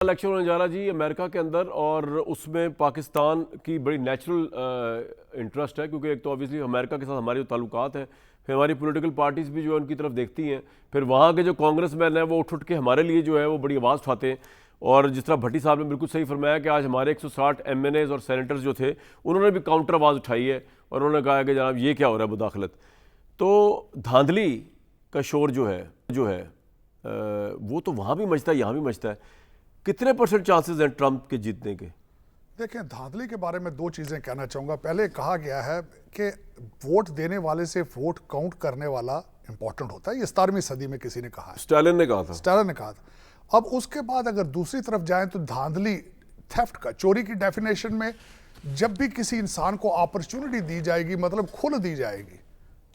Election होने जा रहा जी अमेरिका के अंदर, और उसमें पाकिस्तान की बड़ी नेचुरल इंटरेस्ट है, क्योंकि एक तो ऑब्वियसली अमेरिका के साथ हमारे जो ताल्लुकात हैं, फिर हमारी पॉलिटिकल पार्टीज़ भी जो है उनकी तरफ देखती हैं, फिर वहाँ के जो कांग्रेसमैन हैं वो उठ के हमारे लिए जो है वो बड़ी आवाज़ उठाते हैं। और जिस तरह भट्टी साहब ने बिल्कुल सही फरमाया कि आज हमारे 160 MNAs और सेनेटर्स जो थे उन्होंने भी काउंटर आवाज़ उठाई है और उन्होंने कहा कि जनाब ये क्या हो रहा है मुदाखलत। तो धांधली का शोर जो है वो तो वहाँ भी मचता है, यहाँ भी मचता है। कितने % चांसेस हैं ट्रंप के जीतने के? देखें, धांधली के बारे में दो चीज़ें कहना चाहूँगा। पहले कहा गया है कि वोट देने वाले से वोट काउंट करने वाला इंपॉर्टेंट होता है। ये 17वीं सदी में किसी ने कहा है, स्टालिन ने कहा था। अब उसके बाद अगर दूसरी तरफ जाएं तो धांधली, थेफ्ट का, चोरी की डेफिनेशन में जब भी किसी इंसान को अपॉर्चुनिटी दी जाएगी, मतलब खुल दी जाएगी,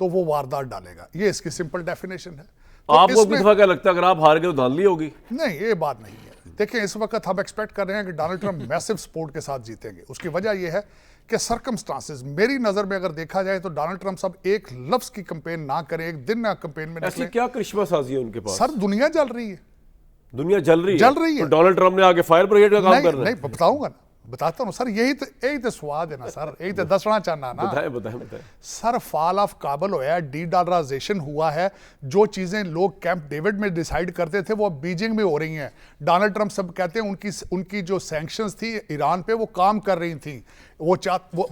तो वो वारदात डालेगा। ये इसकी सिंपल डेफिनेशन है। तो आपको किस वक्त क्या लगता है अगर आप हार गए तो धांधली होगी? नहीं, ये बात नहीं है। देखिए, इस वक्त हम एक्सपेक्ट कर रहे हैं कि डोनाल्ड ट्रंप मैसिव सपोर्ट के साथ जीतेंगे। उसकी वजह यह है कि सर्कमस्टांसेस, मेरी नजर में अगर देखा जाए तो डोनाल्ड ट्रंप सब एक लफ्ज की कैंपेन ना करें, एक दिन ना कैंपेन में ऐसी क्या करिश्मा साजी है उनके पास? सर, दुनिया जल रही है। दुनिया जल रही है तो डोनाल्ड ट्रंप ने आगे फायर ब्रिगेड का काम कर रहे हैं। नहीं, बताऊंगा ना, बताता हूँ सर। यही तो स्वाद है ना सर, यही तो दसना चाहना ना। बताएं। सर, फॉल ऑफ काबल होया, डी-डॉलराइजेशन हुआ है। जो चीजें लोग कैंप डेविड में डिसाइड करते थे वो अब बीजिंग में हो रही हैं। डोनाल्ड ट्रंप सब कहते हैं उनकी जो सैंक्शंस थी ईरान पे वो काम कर रही थी। वो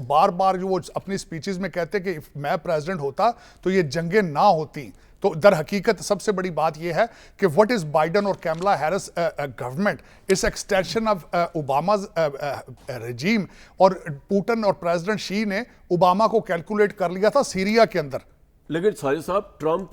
बार बार जो वो अपनी स्पीचेस में कहते कि मैं प्रेसिडेंट होता तो ये जंगें ना होती। तो दर हकीकत सबसे बड़ी बात यह है कि व्हाट इज बाइडन और कैमला हैरिस गवर्नमेंट इस एक्सटेंशन ऑफ ओबामा रेजीम। और पुतिन और प्रेसिडेंट शी ने ओबामा को कैलकुलेट कर लिया था सीरिया के अंदर। लेकिन साजिद साहब, ट्रंप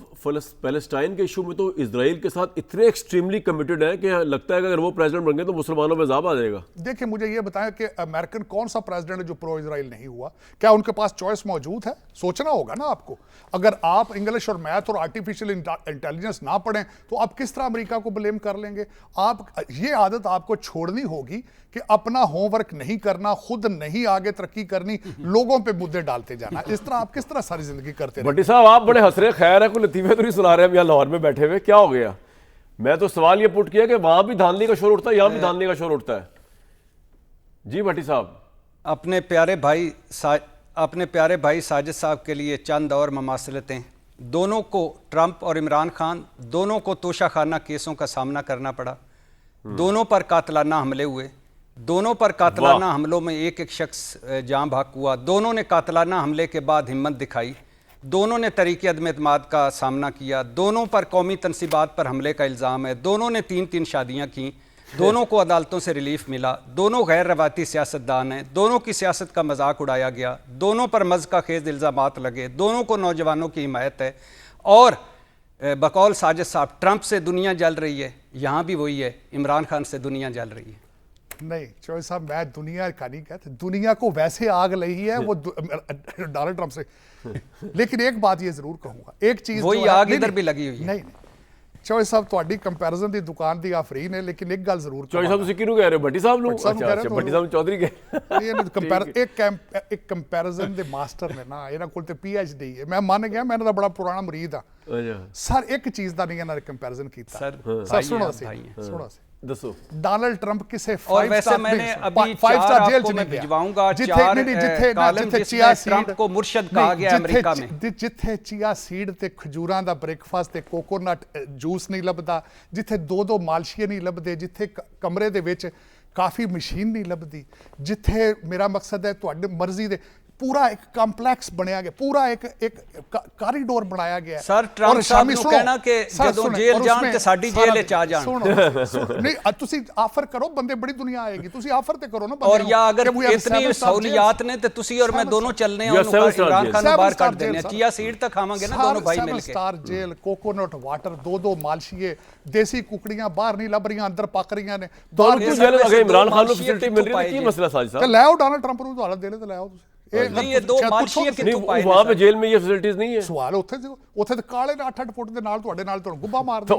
पैलेस्टाइन के इशू में तो इजराइल के साथ इतने एक्सट्रीमली कमिटेड है कि लगता है कि अगर वो प्रेसिडेंट बन गए तो मुसलमानों में ज़ाब आ जाएगा। देखिए, मुझे ये बताएं कि अमेरिकन कौन सा प्रेसिडेंट है जो प्रो इजराइल नहीं हुआ? क्या उनके पास चॉइस मौजूद है? सोचना होगा ना आपको। अगर आप इंग्लिश और मैथ और आर्टिफिशियल इंटेलिजेंस ना पढ़ें तो आप किस तरह अमेरिका को ब्लेम कर लेंगे? ये आदत आपको छोड़नी होगी कि अपना होमवर्क नहीं करना, खुद नहीं आगे तरक्की करनी, लोगों पे मुद्दे डालते जाना। इस तरह आप किस तरह सारी जिंदगी करते भट्टी साहब, आप बड़े हंस रहे, खैर है, कोई लतीफे तो नहीं सुना रहे हम यहाँ लाहौर में बैठे हुए? क्या हो गया? मैं तो सवाल ये पुट किया कि वहां भी धांधली का शोर उठता है, यहाँ भी धांधली का शोर उठता है। जी भट्टी साहब, अपने प्यारे भाई साजिद साहब के लिए चंद और ममासलतें। दोनों को, ट्रंप और इमरान खान दोनों को तोशाखाना केसों का सामना करना पड़ा। दोनों पर कातलाना हमले हुए। दोनों पर कातलाना हमलों में एक एक शख्स जान भाग हुआ। दोनों ने कातलाना हमले के बाद हिम्मत दिखाई। दोनों ने तरीके अदम एतमाद का सामना किया। दोनों पर कौमी तनसीबात पर हमले का इल्ज़ाम है। दोनों ने 3-3 शादियाँ की। दोनों को अदालतों से रिलीफ मिला। दोनों गैर रवायती सियासतदान हैं। दोनों की सियासत का मजाक उड़ाया गया। दोनों पर मज़का खेज इल्ज़ामात लगे। दोनों को नौजवानों की हिमायत है। और बकौल साजिद साहब, ट्रंप से दुनिया जल रही है, यहाँ भी वही है, इमरान खान से दुनिया जल रही है। नहीं चौधरी साहब, मैं दुनिया का नहीं कहता। दुनिया को वैसे आग लगी है वो डोनाल्ड ट्रंप से। लेकिन एक बात ये जरूर कहूंगा, एक चीज वही आग इधर भी लगी हुई है। नहीं चौधरी साहब, ਤੁਹਾਡੀ ਕੰਪੈਰੀਜ਼ਨ ਦੀ ਦੁਕਾਨ ਦੀ ਆਫਰੀ ਨੇ, ਲੇਕਿਨ ਇੱਕ ਗੱਲ ਜ਼ਰੂਰ चौधरी साहब ਤੁਸੀਂ ਕਿਹਨੂੰ ਕਹਿ ਰਹੇ ਹੋ? ਭੱਟੀ ਸਾਹਿਬ ਨੂੰ? ਅੱਛਾ, ਭੱਟੀ ਸਾਹਿਬ ਚੌਧਰੀ ਕਹੇ। ਇੱਕ ਕੰਪੈਰੀਜ਼ਨ ਦੇ ਮਾਸਟਰ ਨੇ ਨਾ, ਇਹਨਾਂ ਕੋਲ ਤੇ PhD ਹੈ। ਮੈਂ ਮੰਨ ਗਿਆ, ਮੈਂ ਇਹਨਾਂ ਦਾ ਬੜਾ ਪੁਰਾਣਾ ਮੁਰੀਦ ਆ। ਸਰ, ਇੱਕ ਚੀਜ਼ ਦਾ ਨਹੀਂ ਇਹਨਾਂ ਨੇ ਕੰਪੈਰੀਜ਼ਨ ਕੀਤਾ। ਸਰ ਸੁਣੋ ਸੀ दसो। डोनाल्ड ट्रंप किसे और वैसे मैंने अभी 5 स्टार जेल में भिजवाऊंगा। जिथे चिया सीड को मुर्शद कहा गया अमेरिका में, जिथे चिया सीड ते खजूरां दा ब्रेकफास्ट ते कोकोनट जूस नहीं लभदा, जिथे 2-2 मालशिए नहीं लभदे, जिथे कमरे दे विच काफी मशीन नहीं लभदी, जिथे मेरा मकसद है तुहाडी मर्जी दे पूरा एक कॉम्प्लेक्स बनया गया, पूरा एक कॉरिडोर बनाया गया। सर, ट्रंप साहब ਨੂੰ ਕਹਿਣਾ ਕਿ ਜਦੋਂ ਜੇਲ੍ਹ ਜਾਣ ਤੇ ਸਾਡੀ ਜੇਲ੍ਹ ਵਿੱਚ ਆ ਜਾਣ। नहीं, ਤੁਸੀਂ ਆਫਰ ਕਰੋ, ਬੰਦੇ ਬੜੀ ਦੁਨੀਆ ਆਏਗੀ, ਤੁਸੀਂ ਆਫਰ ਤੇ ਕਰੋ ਨਾ ਬੰਦੇ। और या अगर इतनी सहूलियात ने तो ਤੁਸੀਂ और मैं दोनों चलने हैं, इमरान खान ਨੂੰ ਬਾਹਰ ਕੱਢ ਦੇਣੇ। चिया सीड तक खावांगे ना दोनों भाई मिलके। 7 स्टार जेल, कोकोनट वाटर, 2-2 मालशिए, देसी कुकड़ियां बाहर नहीं लभ रਹੀਆਂ, अंदर पक रਹੀਆਂ ਨੇ। इमरान खान ਨੂੰ ਫੈਸਿਲਿਟੀ ਮਿਲ ਰਹੀ ਹੈ, ਕੀ ਮਸਲਾ ਸਾजिद साहब? ਲੈ ਆਓ ਡੋਨਾल्ड ट्रंप ਨੂੰ, ਤੁਹਾਡਾ ਦਿਲ ਤੇ ਲੈ ਆਓ ਤੁਸੀਂ। ये 2 मालशिए कितों पाए? वहां पे जेल में ये फैसिलिटीज नहीं है। सवाल ਉੱਥੇ ਤੇ ਕਾਲੇ 8-8 ਫੁੱਟ ਦੇ ਨਾਲ ਤੁਹਾਡੇ ਨਾਲ ਤੁਹਾਨੂੰ ਗੁੱਬਾ ਮਾਰਦੇ।